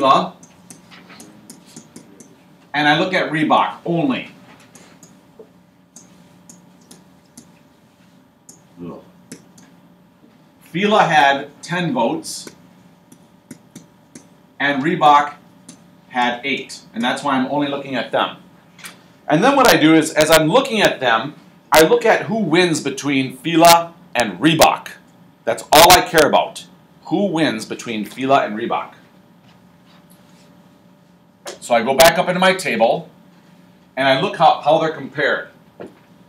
Fila and I look at Reebok only. Fila had 10 votes and Reebok had 8, and that's why I'm only looking at them. And then what I do is, as I'm looking at them, I look at who wins between Fila and Reebok. That's all I care about. Who wins between Fila and Reebok? So I go back up into my table, and I look how they're compared.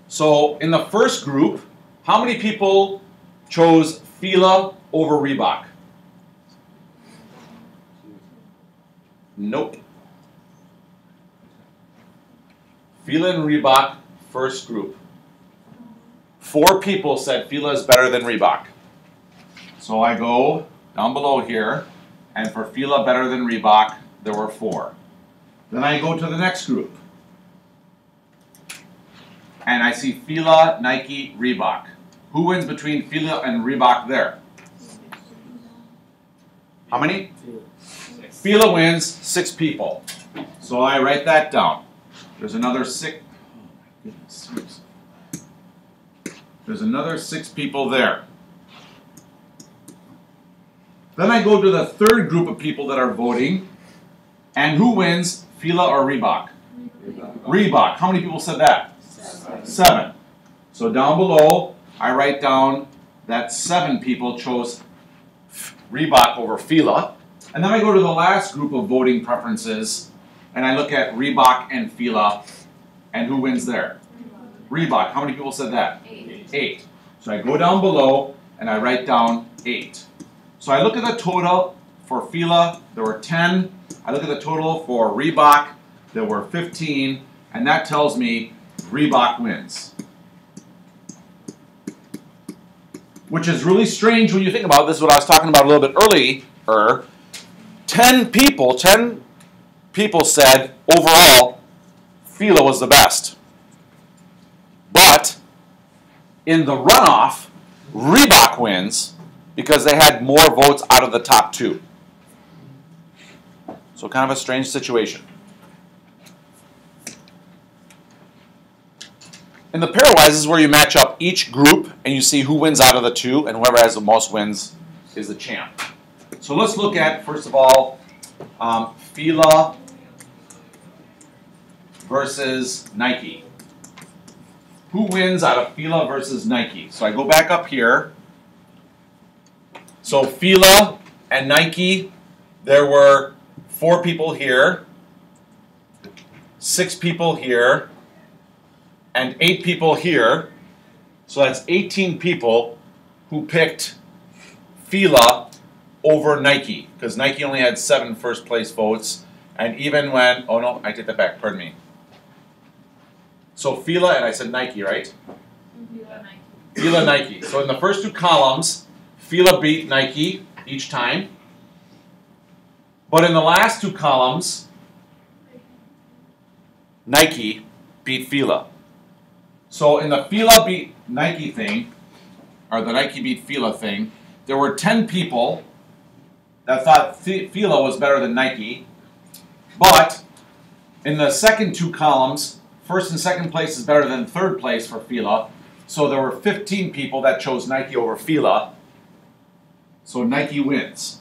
So in the first group, how many people chose Fila over Reebok? Nope. Fila and Reebok, first group. 4 people said Fila is better than Reebok. So I go down below here, and for Fila better than Reebok, there were 4. Then I go to the next group, and I see Fila, Nike, Reebok. Who wins between Fila and Reebok there? How many? Fila wins 6 people. So I write that down. There's another 6. Oh my goodness. There's another 6 people there. Then I go to the third group of people that are voting. And who wins, Fila or Reebok? Reebok. How many people said that? 7. So down below, I write down that 7 people chose Reebok over Fila. And then I go to the last group of voting preferences, and I look at Reebok and Fila, and who wins there? Reebok. How many people said that? 8. So I go down below, and I write down 8. So I look at the total for Fila, there were 10. I look at the total for Reebok, there were 15, and that tells me Reebok wins. Which is really strange when you think about it. This is what I was talking about a little bit earlier. 10 people said overall Fila was the best. But in the runoff, Reebok wins because they had more votes out of the top 2. So kind of a strange situation. In the pairwise is where you match up each group and you see who wins out of the 2, and whoever has the most wins is the champ. So let's look at, first of all, Fila versus Nike. Who wins out of Fila versus Nike? So I go back up here. So Fila and Nike, there were 4 people here, 6 people here, and 8 people here. So that's 18 people who picked Fila over Nike, because Nike only had 7 first place votes. And even when, oh no, I take that back, pardon me. So Fila, and I said Nike, right? Fila, Nike. Fila, Nike. So in the first 2 columns, Fila beat Nike each time. But in the last 2 columns, Nike beat Fila. So in the Fila beat Nike thing, or the Nike beat Fila thing, there were 10 people that thought Fila was better than Nike. But in the second 2 columns, first and second place is better than third place for Fila. So there were 15 people that chose Nike over Fila. So Nike wins.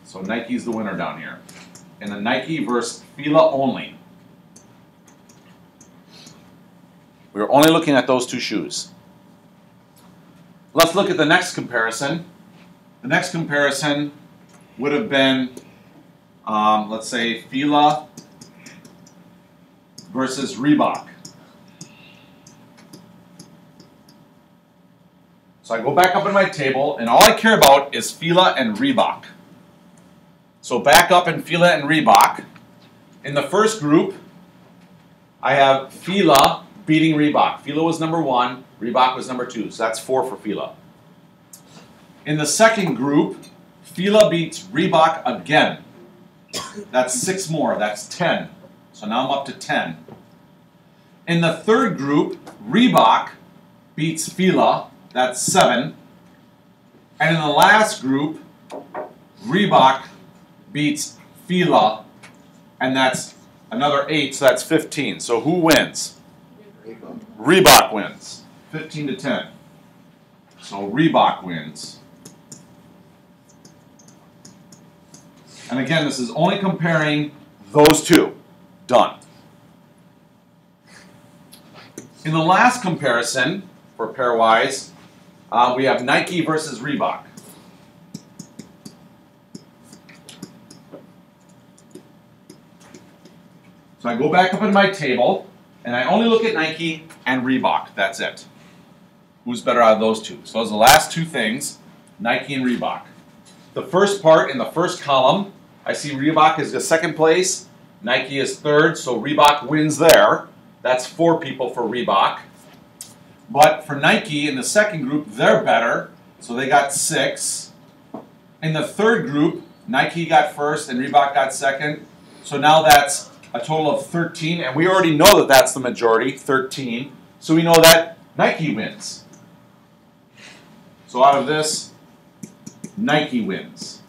So Nike's the winner down here. In the Nike versus Fila only. We were only looking at those 2 shoes. Let's look at the next comparison. The next comparison would have been, let's say, Fila versus Reebok. So I go back up in my table, and all I care about is Fila and Reebok. So back up in Fila and Reebok. In the first group, I have Fila beating Reebok. Fila was number 1, Reebok was number 2, so that's 4 for Fila. In the second group, Fila beats Reebok again. That's 6 more, that's 10. So now I'm up to 10. In the third group, Reebok beats Fila, that's 7. And in the last group, Reebok beats Fila, and that's another 8, so that's 15. So who wins? Reebok wins. 15 to 10. So Reebok wins. And again, this is only comparing those two. Done. In the last comparison, for pairwise, we have Nike versus Reebok. So I go back up in my table, and I only look at Nike and Reebok. That's it. Who's better out of those two? So those are the last two things, Nike and Reebok. The first part in the first column, I see Reebok is the second place, Nike is third, so Reebok wins there. That's 4 people for Reebok. But for Nike in the second group, they're better, so they got 6. In the third group, Nike got first and Reebok got second, so now that's a total of 13, and we already know that that's the majority, 13, so we know that Nike wins. So out of this, Nike wins.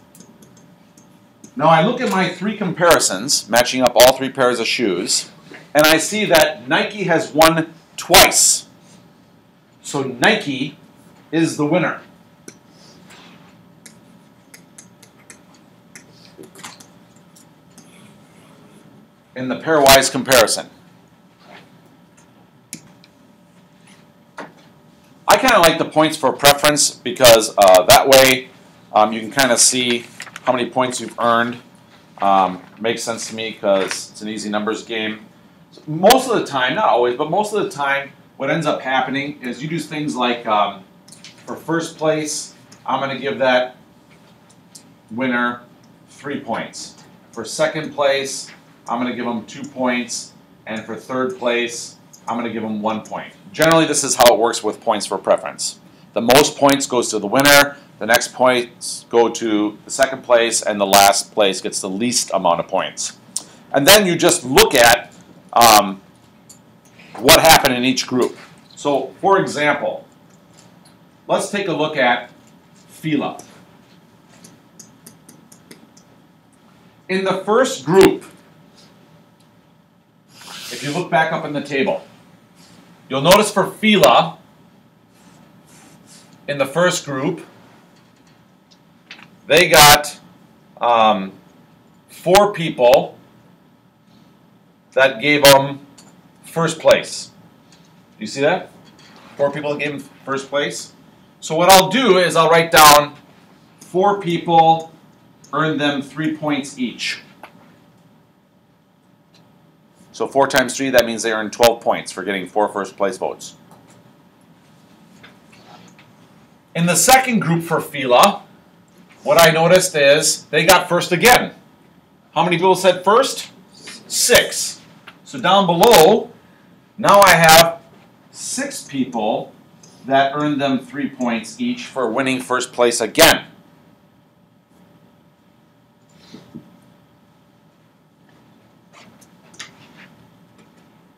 Now I look at my 3 comparisons, matching up all 3 pairs of shoes, and I see that Nike has won twice. So Nike is the winner. In the pairwise comparison. I kind of like the points for preference because that way you can kind of see how many points you've earned. Makes sense to me because it's an easy numbers game. So most of the time, not always, but most of the time, what ends up happening is you do things like for first place, I'm going to give that winner 3 points. For second place, I'm going to give them 2 points, and for third place, I'm going to give them 1 point. Generally, this is how it works with points for preference. The most points goes to the winner, the next points go to the second place, and the last place gets the least amount of points. And then you just look at what happened in each group. So, for example, let's take a look at Fila. In the first group, if you look back up in the table, you'll notice for Fila, in the first group, they got 4 people that gave them first place. Do you see that? 4 people that gave them first place. So what I'll do is I'll write down 4 people earned them 3 points each. So 4 times 3, that means they earned 12 points for getting 4 first place votes. In the second group for Fila, what I noticed is they got first again. How many people said first? 6. So down below, now I have 6 people that earned them 3 points each for winning first place again.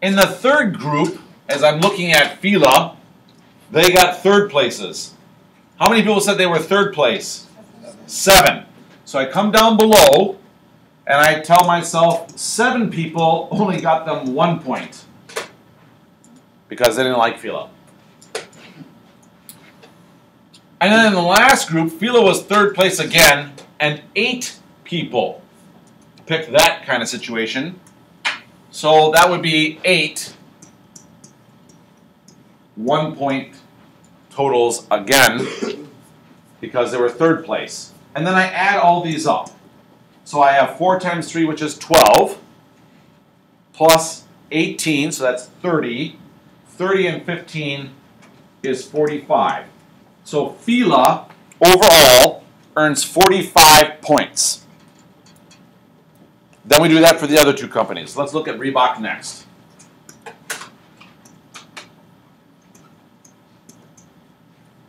In the third group, as I'm looking at Fila, they got third places. How many people said they were third place? 7. So I come down below and I tell myself 7 people only got them 1 point because they didn't like Fila. And then in the last group, Fila was third place again, and 8 people picked that kind of situation. So that would be 8 1 point totals again because they were third place. And then I add all these up. So I have 4 times 3, which is 12, plus 18, so that's 30. 30 and 15 is 45. So Fila overall earns 45 points. Then we do that for the other 2 companies. Let's look at Reebok next.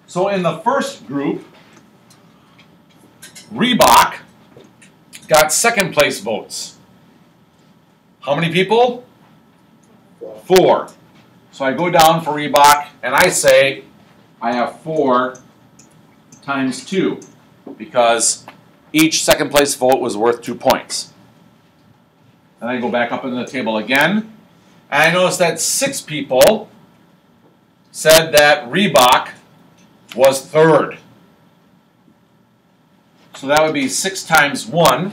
So in the first group, Reebok got second place votes. How many people? 4. So I go down for Reebok and I say I have 4 times 2 because each second place vote was worth 2 points. And I go back up into the table again, and I notice that 6 people said that Reebok was third. So that would be 6 times 1.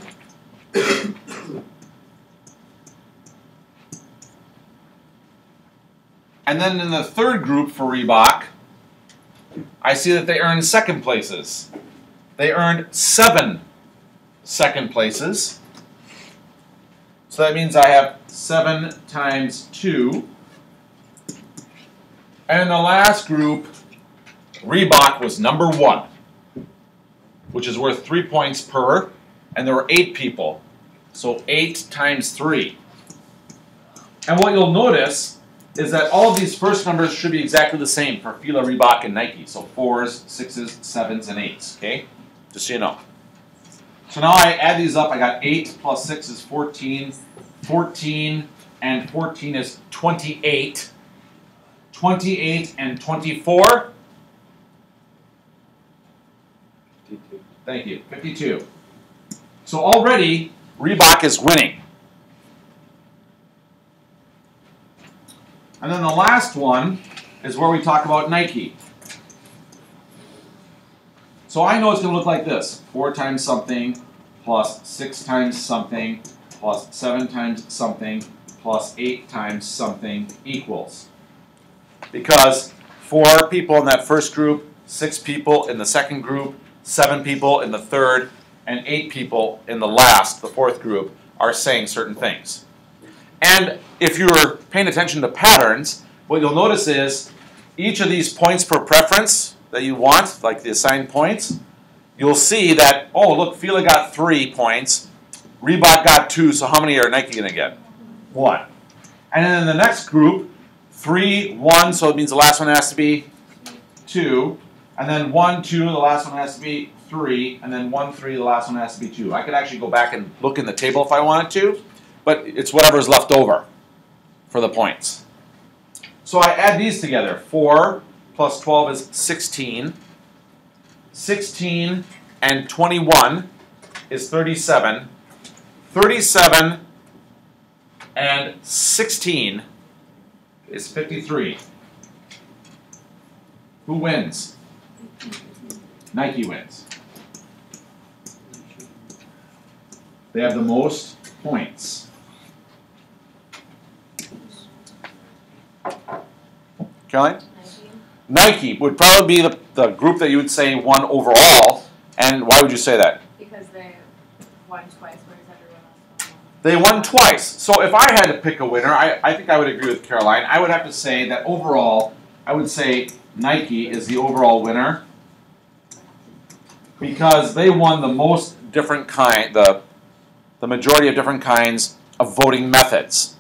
And then in the third group for Reebok, I see that they earned second places. They earned 7 second places. So that means I have 7 times 2. And in the last group, Reebok was number 1, which is worth 3 points per, and there were 8 people. So 8 times 3. And what you'll notice is that all of these first numbers should be exactly the same for Fila, Reebok, and Nike. So 4s, 6s, 7s, and 8s, okay? Just so you know. So now I add these up. I got 8 plus 6 is 14. 14 and 14 is 28. 28 and 24. Thank you. 52. So already, Reebok is winning. And then the last one is where we talk about Nike. So I know it's going to look like this. 4 times something plus 6 times something plus 7 times something plus 8 times something equals. Because 4 people in that first group, 6 people in the second group, 7 people in the third, and 8 people in the last, the fourth group, are saying certain things. And if you're paying attention to patterns, what you'll notice is each of these points per preference that you want, like the assigned points, you'll see that, oh, look, Fila got 3 points, Reebok got 2, so how many are Nike going to get? 1. And then in the next group, 3, 1, so it means the last one has to be 2. And then 1, 2, the last one has to be 3. And then 1, 3, the last one has to be 2. I could actually go back and look in the table if I wanted to, but it's whatever's left over for the points. So I add these together. 4 plus 12 is 16. 16 and 21 is 37. 37 and 16 is 53. Who wins? Nike wins. They have the most points. Caroline? Nike would probably be the group that you would say won overall. And why would you say that? Because they won twice, whereas everyone else won. They won twice. So if I had to pick a winner, I think I would agree with Caroline. I would have to say that overall, I would say Nike is the overall winner because they won the most different kind, the majority of different kinds of voting methods.